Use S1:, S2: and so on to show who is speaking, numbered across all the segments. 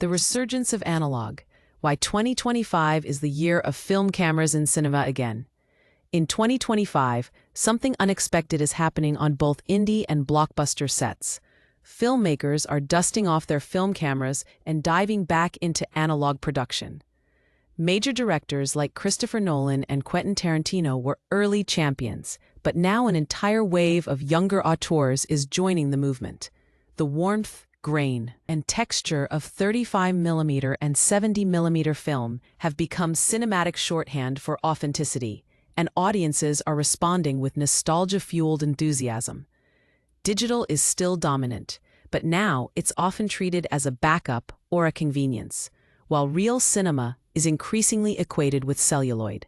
S1: The resurgence of analog, why 2025 is the year of film cameras in cinema again. In 2025, something unexpected is happening on both indie and blockbuster sets. Filmmakers are dusting off their film cameras and diving back into analog production. Major directors like Christopher Nolan and Quentin Tarantino were early champions, but now an entire wave of younger auteurs is joining the movement. The warmth, grain, and texture of 35mm and 70mm film have become cinematic shorthand for authenticity, and audiences are responding with nostalgia-fueled enthusiasm. Digital is still dominant, but now it's often treated as a backup or a convenience, while real cinema is increasingly equated with celluloid.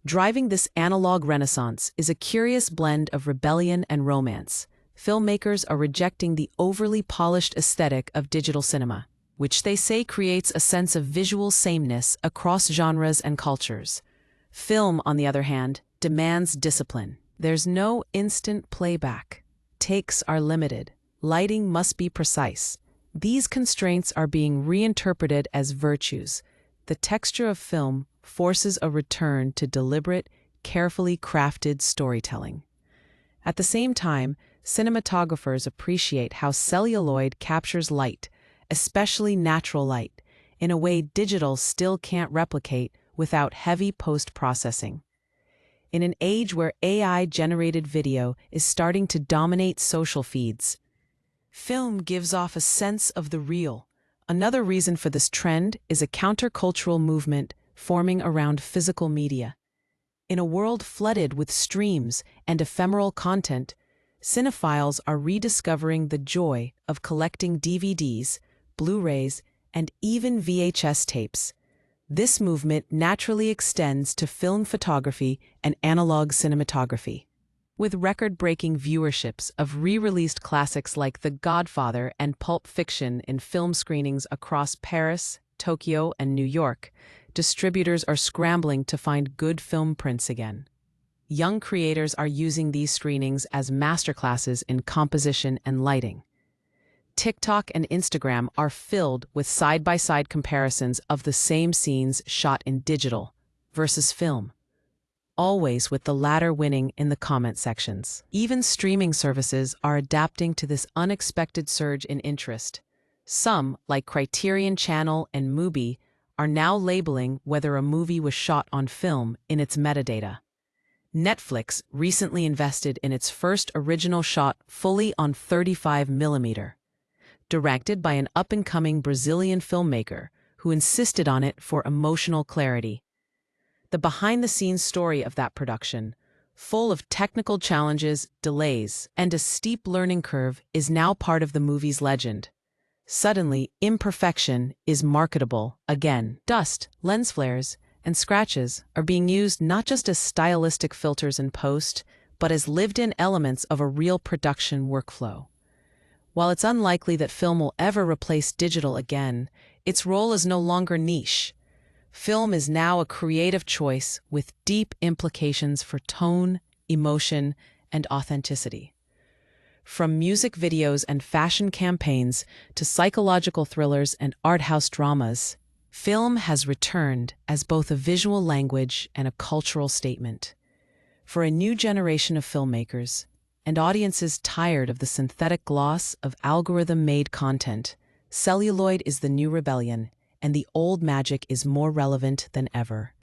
S1: Driving this analog renaissance is a curious blend of rebellion and romance. Filmmakers are rejecting the overly polished aesthetic of digital cinema, which they say creates a sense of visual sameness across genres and cultures. Film, on the other hand, demands discipline. There's no instant playback. Takes are limited. Lighting must be precise. These constraints are being reinterpreted as virtues. The texture of film forces a return to deliberate, carefully crafted storytelling. At the same time, cinematographers appreciate how celluloid captures light, especially natural light, in a way digital still can't replicate without heavy post-processing. In an age where AI-generated video is starting to dominate social feeds, film gives off a sense of the real. Another reason for this trend is a countercultural movement forming around physical media. In a world flooded with streams and ephemeral content, cinephiles are rediscovering the joy of collecting DVDs, Blu-rays, and even VHS tapes. This movement naturally extends to film photography and analog cinematography. With record-breaking viewerships of re-released classics like The Godfather and Pulp Fiction in film screenings across Paris, Tokyo, and New York, distributors are scrambling to find good film prints again. Young creators are using these screenings as masterclasses in composition and lighting. TikTok and Instagram are filled with side-by-side comparisons of the same scenes shot in digital versus film, always with the latter winning in the comment sections. Even streaming services are adapting to this unexpected surge in interest. Some, like Criterion Channel and Mubi, are now labeling whether a movie was shot on film in its metadata. Netflix recently invested in its first original shot fully on 35mm, directed by an up-and-coming Brazilian filmmaker who insisted on it for emotional clarity. The behind-the-scenes story of that production, full of technical challenges, delays, and a steep learning curve, is now part of the movie's legend. Suddenly, imperfection is marketable again. Dust, lens flares, and scratches are being used not just as stylistic filters in post, but as lived-in elements of a real production workflow. While it's unlikely that film will ever replace digital again, its role is no longer niche. Film is now a creative choice with deep implications for tone, emotion, and authenticity. From music videos and fashion campaigns to psychological thrillers and art house dramas, film has returned as both a visual language and a cultural statement. For a new generation of filmmakers, and audiences tired of the synthetic gloss of algorithm-made content, celluloid is the new rebellion, and the old magic is more relevant than ever.